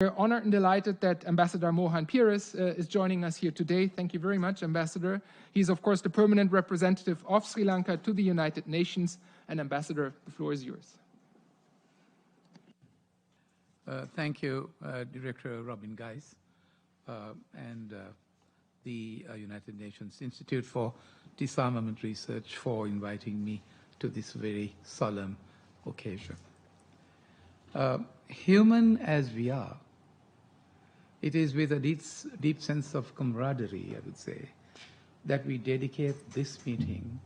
We're honored and delighted that Ambassador Mohan Pieris is joining us here today. Thank you very much, Ambassador. He's, of course, the permanent representative of Sri Lanka to the United Nations. And Ambassador, the floor is yours. Thank you, Director Robin Geis, and the United Nations Institute for Disarmament Research for inviting me to this very solemn occasion. Human as we are, it is with a deep sense of camaraderie, I would say, that we dedicate this meeting,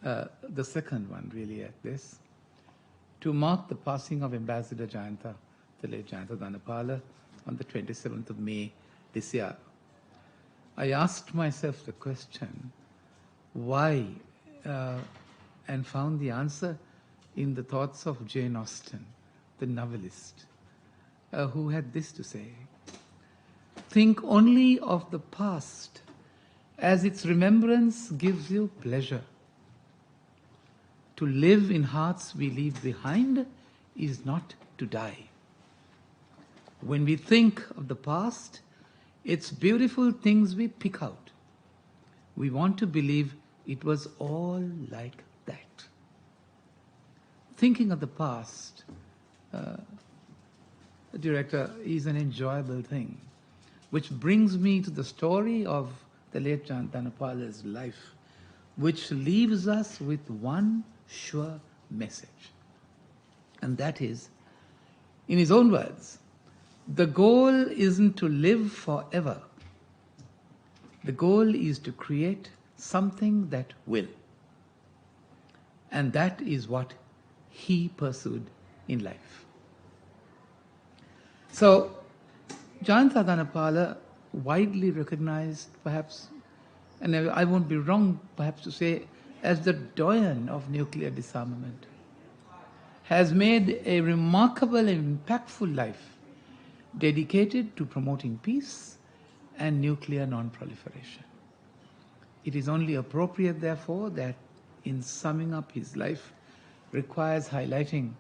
the second one really at this, to mark the passing of Ambassador Jayantha, the late Jayantha Dhanapala, on the 27th of May this year. I asked myself the question, why, and found the answer in the thoughts of Jane Austen, the novelist, who had this to say: think only of the past as its remembrance gives you pleasure. To live in hearts we leave behind is not to die. When we think of the past, it's beautiful things we pick out. We want to believe it was all like that. Thinking of the past, Director, is an enjoyable thing, which brings me to the story of the late Jayantha Dhanapala's life, which leaves us with one sure message. And that is, in his own words, the goal isn't to live forever. The goal is to create something that will. And that is what he pursued in life. So, Jayantha Dhanapala, widely recognized perhaps, and I won't be wrong perhaps to say, as the doyen of nuclear disarmament, has made a remarkable and impactful life dedicated to promoting peace and nuclear non-proliferation. It is only appropriate, therefore, that in summing up his life requires highlighting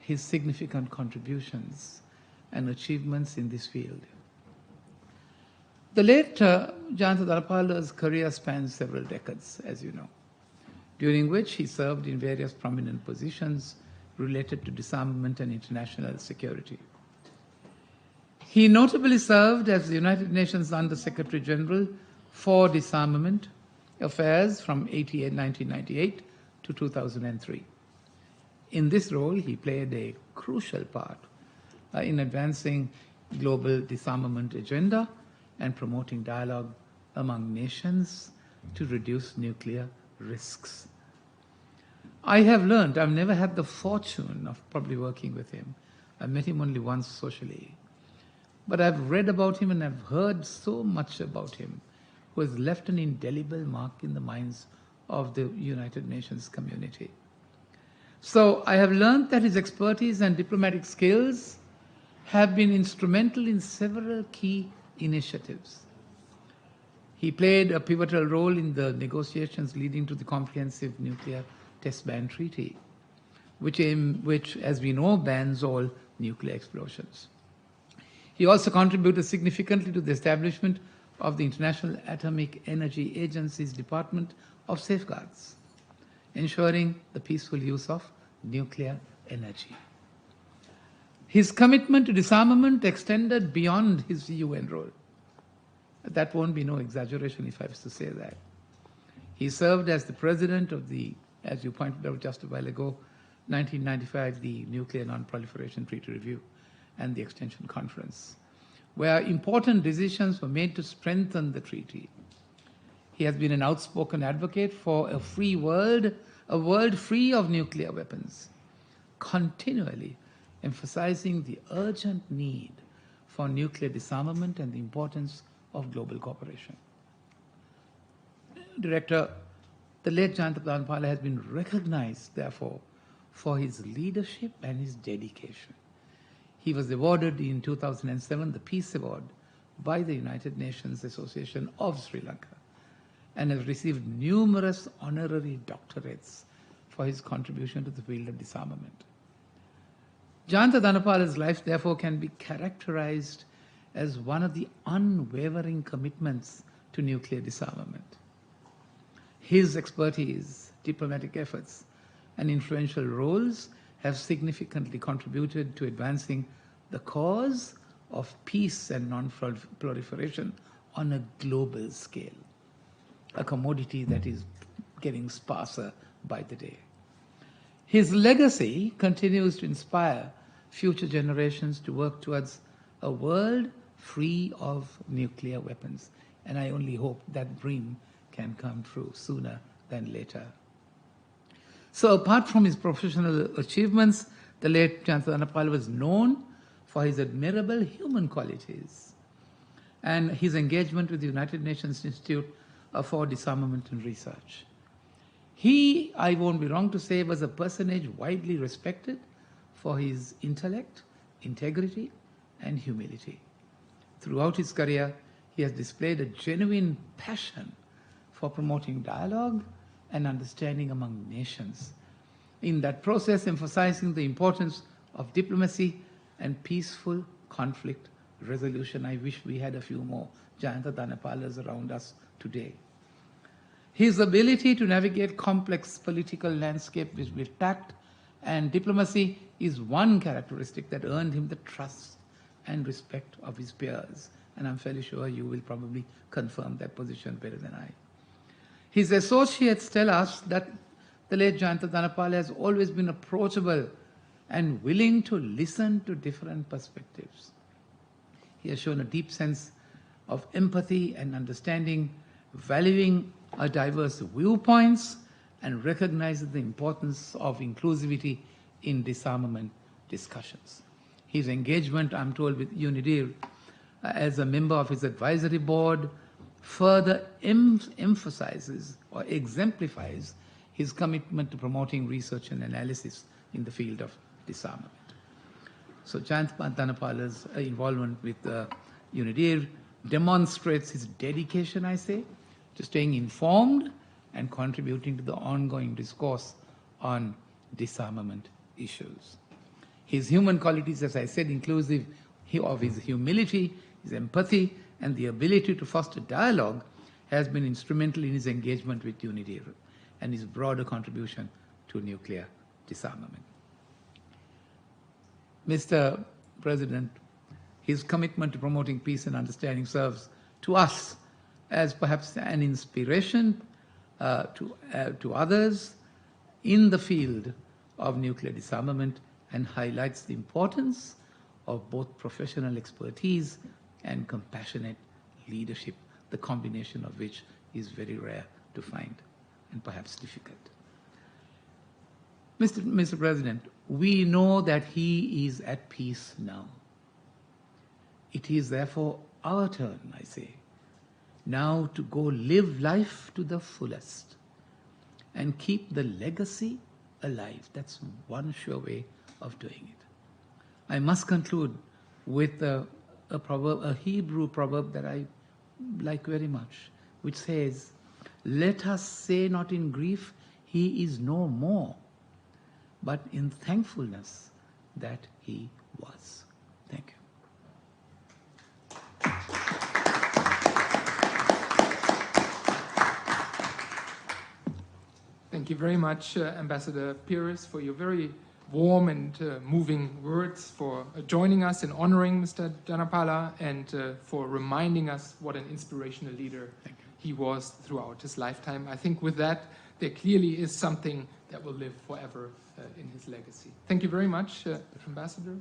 his significant contributions and achievements in this field. The late Jayantha Dhanapala's career spans several decades, as you know, during which he served in various prominent positions related to disarmament and international security. He notably served as the United Nations Under-Secretary General for Disarmament Affairs from 1998 to 2003. In this role, he played a crucial part in advancing global disarmament agenda and promoting dialogue among nations to reduce nuclear risks. I have learned, I've never had the fortune of probably working with him. I met him only once socially. But I've read about him and I've heard so much about him, who has left an indelible mark in the minds of the United Nations community. So I have learned that his expertise and diplomatic skills have been instrumental in several key initiatives. He played a pivotal role in the negotiations leading to the Comprehensive Nuclear Test Ban Treaty, which, as we know, bans all nuclear explosions. He also contributed significantly to the establishment of the International Atomic Energy Agency's Department of Safeguards, ensuring the peaceful use of nuclear energy. His commitment to disarmament extended beyond his UN role. That won't be no exaggeration if I was to say that. He served as the president of the, as you pointed out just a while ago, 1995, the Nuclear Non-Proliferation Treaty Review and the Extension Conference, where important decisions were made to strengthen the treaty. He has been an outspoken advocate for a free world, a world free of nuclear weapons, continually emphasizing the urgent need for nuclear disarmament and the importance of global cooperation. Director, the late Jayantha Dhanapala has been recognized, therefore, for his leadership and his dedication. He was awarded in 2007 the Peace Award by the United Nations Association of Sri Lanka and has received numerous honorary doctorates for his contribution to the field of disarmament. Jayantha Dhanapala's life, therefore, can be characterized as one of the unwavering commitments to nuclear disarmament. His expertise, diplomatic efforts, and influential roles have significantly contributed to advancing the cause of peace and non-proliferation on a global scale, a commodity that is getting sparser by the day. His legacy continues to inspire future generations to work towards a world free of nuclear weapons, and I only hope that dream can come true sooner than later. So apart from his professional achievements, the late Jayantha Dhanapala was known for his admirable human qualities and his engagement with the United Nations Institute for Disarmament and Research. He, I won't be wrong to say, was a personage widely respected for his intellect, integrity, and humility. Throughout his career, he has displayed a genuine passion for promoting dialogue and understanding among nations. In that process, emphasizing the importance of diplomacy and peaceful conflict resolution. I wish we had a few more Jayantha Dhanapalas around us today. His ability to navigate complex political landscape with tact and diplomacy is one characteristic that earned him the trust and respect of his peers. And I'm fairly sure you will probably confirm that position better than I. His associates tell us that the late Jayantha Dhanapala has always been approachable and willing to listen to different perspectives. He has shown a deep sense of empathy and understanding, valuing our diverse viewpoints, and recognizes the importance of inclusivity in disarmament discussions. His engagement, I'm told, with UNIDIR as a member of his advisory board further emphasizes or exemplifies his commitment to promoting research and analysis in the field of disarmament. So Jayantha Dhanapala's involvement with UNIDIR demonstrates his dedication, I say, to staying informed and contributing to the ongoing discourse on disarmament issues. His human qualities, as I said, inclusive of his humility, his empathy, and the ability to foster dialogue, has been instrumental in his engagement with UNIDIR and his broader contribution to nuclear disarmament. Mr. President, his commitment to promoting peace and understanding serves to us as perhaps an inspiration to others in the field of nuclear disarmament, and highlights the importance of both professional expertise and compassionate leadership, the combination of which is very rare to find and perhaps difficult. Mr. President, we know that he is at peace now. It is therefore our turn, I say, now to go live life to the fullest and keep the legacy alive. That's one sure way of doing it. I must conclude with a proverb, a Hebrew proverb that I like very much, which says, "Let us say not in grief, he is no more, but in thankfulness that he was." Thank you. Thank you very much, Ambassador Pieris, for your very warm and moving words, for joining us and honoring Mr. Dhanapala, and for reminding us what an inspirational leader he was throughout his lifetime. I think with that, there clearly is something that will live forever in his legacy. Thank you very much, Ambassador.